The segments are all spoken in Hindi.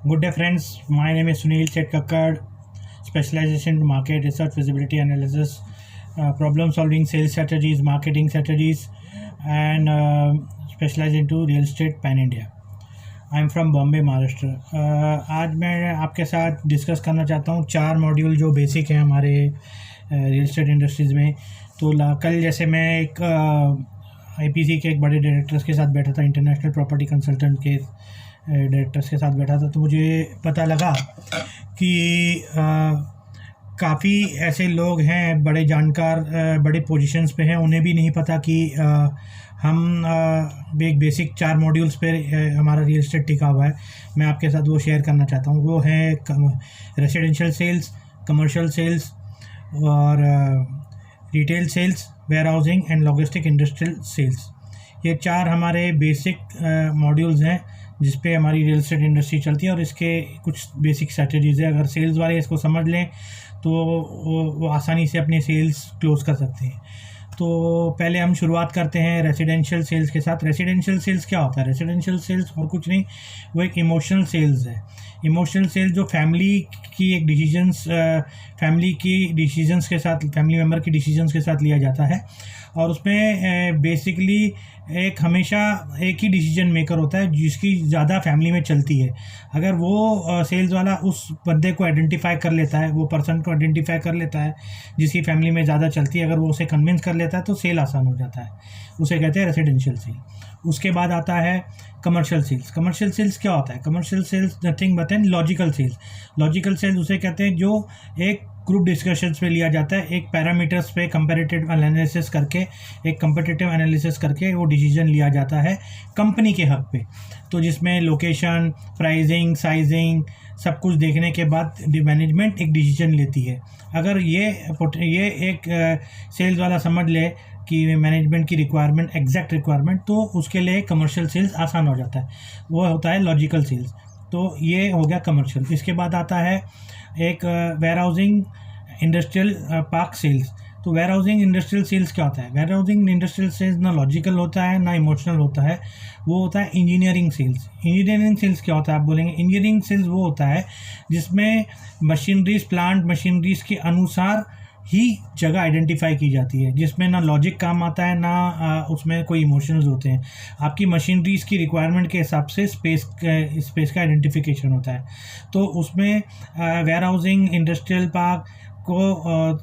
Good day, friends. My name is Sunil Chetkakkad, specialization in market research, feasibility analysis, problem solving, sales strategies, marketing strategies, and specialize into real estate pan India. I am from Bombay Maharashtra. आज मैं आपके साथ डिस्कस करना चाहता हूँ 4 मॉड्यूल जो बेसिक हैं हमारे रियल एस्टेट इंडस्ट्रीज़ में। तो कल जैसे मैं एक आईपीसी के एक बड़े डायरेक्टर्स के साथ बैठा था, इंटरनेशनल प्रॉपर्टी कंसल्टेंट के डायरेक्टर्स के साथ बैठा था, तो मुझे पता लगा कि काफ़ी ऐसे लोग हैं, बड़े जानकार, बड़े पोजीशंस पे हैं, उन्हें भी नहीं पता कि हम एक बेसिक 4 मॉड्यूल्स पे हमारा रियल एस्टेट टिका हुआ है। मैं आपके साथ वो शेयर करना चाहता हूँ। वो है रेसिडेंशियल सेल्स, कमर्शियल सेल्स और retail sales, warehousing and logistic industrial sales. ये 4 हमारे बेसिक मॉड्यूल्स हैं जिस पे हमारी रियल एस्टेट इंडस्ट्री चलती है, और इसके कुछ बेसिक स्ट्रैटेजीज़ है। अगर सेल्स वाले इसको समझ लें तो वो आसानी से अपने सेल्स क्लोज कर सकते हैं। तो पहले हम शुरुआत करते हैं रेसिडेंशियल सेल्स के साथ। रेसिडेंशियल सेल्स क्या होता है? रेसिडेंशियल सेल्स और कुछ नहीं, वो एक इमोशनल सेल्स है। इमोशनल सेल्स जो फैमिली की एक डिसीजंस, फैमिली की डिसीजंस के साथ, फैमिली मेम्बर की डिसीजंस के साथ लिया जाता है, और उसमें बेसिकली एक हमेशा एक ही डिसीजन मेकर होता है जिसकी ज़्यादा फैमिली में चलती है। अगर वो सेल्स वाला उस बंदे को आइडेंटिफाई कर लेता है, वो पर्सन को आइडेंटिफाई कर लेता है जिसकी फैमिली में ज़्यादा चलती है, अगर वो उसे कन्विंस कर लेता है तो सेल आसान हो जाता है। उसे कहते हैं रेसिडेंशियल सेल। उसके बाद आता है कमर्शियल सेल्स। कमर्शियल सेल्स क्या होता है? Commercial sales nothing but an logical sales. Logical sales उसे कहते हैं जो एक ग्रुप डिस्कशंस पे लिया जाता है, एक पैरामीटर्स पे कंपैरेटिव एनालिसिस करके, एक कंपटीटिव एनालिसिस करके वो डिसीजन लिया जाता है कंपनी के हक पे। तो जिसमें लोकेशन, प्राइसिंग, साइजिंग सब कुछ देखने के बाद मैनेजमेंट एक डिसीजन लेती है। अगर ये एक सेल्स वाला समझ ले कि मैनेजमेंट की रिक्वायरमेंट, एग्जैक्ट रिक्वायरमेंट, तो उसके लिए कमर्शियल सेल्स आसान हो जाता है। वो होता है लॉजिकल सेल्स। तो ये हो गया कमर्शियल। इसके बाद आता है एक warehousing industrial park sales. तो वेयर हाउसिंग इंडस्ट्रियल सेल्स क्या होता है? वेयर हाउसिंग इंडस्ट्रियल सेल्स ना लॉजिकल होता है ना इमोशनल होता है, वो होता है इंजीनियरिंग सेल्स। इंजीनियरिंग सेल्स क्या होता है? आप बोलेंगे इंजीनियरिंग सेल्स वो होता है जिसमें मशीनरीज, प्लांट मशीनरीज के अनुसार ही जगह आइडेंटिफाई की जाती है, जिसमें ना लॉजिक काम आता है ना उसमें कोई इमोशंस होते हैं। आपकी मशीनरीज की रिक्वायरमेंट के हिसाब से स्पेस का आइडेंटिफिकेशन होता है। तो उसमें वेयर हाउसिंग इंडस्ट्रियल पार्क को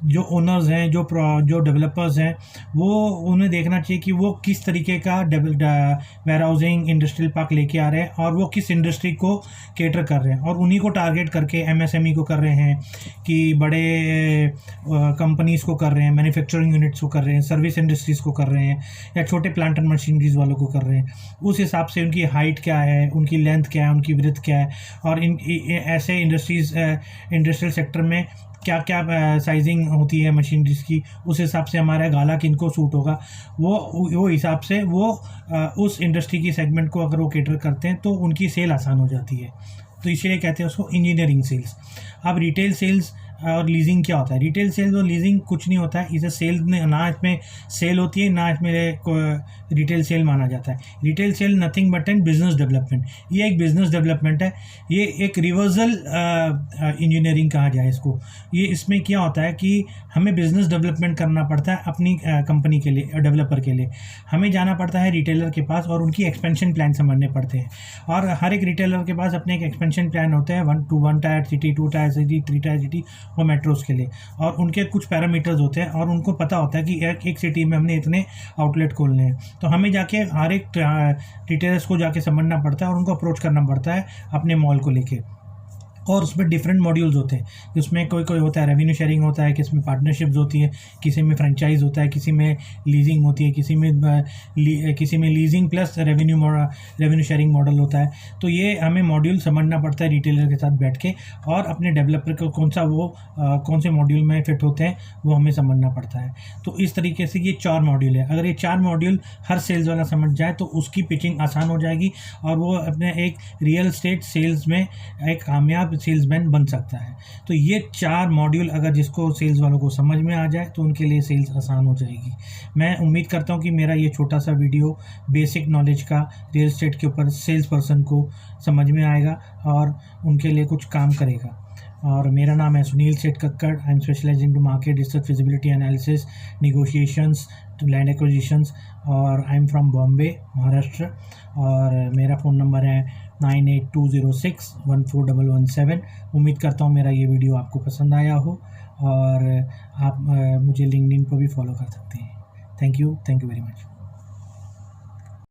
जो ओनर्स हैं, जो डेवलपर्स हैं, वो उन्हें देखना चाहिए कि वो किस तरीके का वेयर हाउसिंग इंडस्ट्रियल पार्क लेके आ रहे हैं और वो किस इंडस्ट्री को केटर कर रहे हैं, और उन्हीं को टारगेट करके एमएसएमई को कर रहे हैं कि बड़े कंपनीज़ को कर रहे हैं, मैन्युफैक्चरिंग यूनिट्स को कर रहे हैं, सर्विस इंडस्ट्रीज़ को कर रहे हैं, या छोटे प्लांट एंड मशीनरीज वालों को कर रहे हैं। उस हिसाब से उनकी हाइट क्या है, उनकी लेंथ क्या है, उनकी विड्थ क्या है, और ऐसे इंडस्ट्रियल सेक्टर में क्या क्या साइजिंग होती है मशीनरीज की, उस हिसाब से हमारा गाला किनको सूट होगा, वो हिसाब से वो उस इंडस्ट्री की सेगमेंट को अगर वो केटर करते हैं तो उनकी सेल आसान हो जाती है। तो इसलिए कहते हैं उसको इंजीनियरिंग सेल्स। अब रिटेल सेल्स और लीजिंग क्या होता है? रिटेल सेल्स और लीजिंग कुछ नहीं होता है। इसे सेल में ना इसमें सेल होती है ना इसमें रिटेल सेल माना जाता है। Retail sale nothing but an business development. ये एक बिजनेस डेवलपमेंट है, ये एक रिवर्सल इंजीनियरिंग कहा जाए इसको। ये इसमें क्या होता है कि हमें बिजनेस डेवलपमेंट करना पड़ता है अपनी कंपनी के लिए, डेवलपर के लिए। हमें जाना पड़ता है रिटेलर के पास और उनकी एक्सपेंशन प्लान समझने पड़ते हैं। और हर एक रिटेलर के पास अपने एक एक्सपेंशन प्लान होते हैं, 1 tyre city, 2 tyre city, 3 tyre city और मेट्रोज के लिए, और उनके कुछ पैरामीटर्स होते हैं और उनको पता होता है कि एक सिटी में हमने इतने आउटलेट खोलने हैं। तो हमें जाके हर एक रिटेलर्स को जाके समझना पड़ता है और उनको अप्रोच करना पड़ता है अपने मॉल को लेके। और उसमें डिफरेंट मॉड्यूल्स होते हैं, उसमें कोई होता है रेवेन्यू शेयरिंग होता है, किसी में पार्टनरशिप्स होती है, किसी में फ्रेंचाइज होता है, किसी में लीजिंग होती है, किसी में leasing plus revenue sharing model होता है। तो ये हमें मॉड्यूल समझना पड़ता है रिटेलर के साथ बैठ के, और अपने डेवलपर को कौन से मॉड्यूल में फिट होते हैं वो हमें समझना पड़ता है। तो इस तरीके से ये 4 मॉड्यूल है। अगर ये 4 मॉड्यूल हर सेल्स वाला समझ जाए तो उसकी पिचिंग आसान हो जाएगी और वो अपने एक रियल एस्टेट सेल्स में एक कामयाब सेल्समैन बन सकता है। तो ये 4 मॉड्यूल अगर जिसको सेल्स वालों को समझ में आ जाए तो उनके लिए सेल्स आसान हो जाएगी। मैं उम्मीद करता हूँ कि मेरा ये छोटा सा वीडियो बेसिक नॉलेज का रियल एस्टेट के ऊपर सेल्स पर्सन को समझ में आएगा और उनके लिए कुछ काम करेगा। और मेरा नाम है Sunil Seth Kakkar. I am specialising to market research, feasibility analysis, negotiations, land acquisitions, और I am from Bombay, Maharashtra. और मेरा फ़ोन नंबर है 9820614117। उम्मीद करता हूँ मेरा ये वीडियो आपको पसंद आया हो, और आप मुझे लिंक्डइन पर भी फॉलो कर सकते हैं। Thank you very much.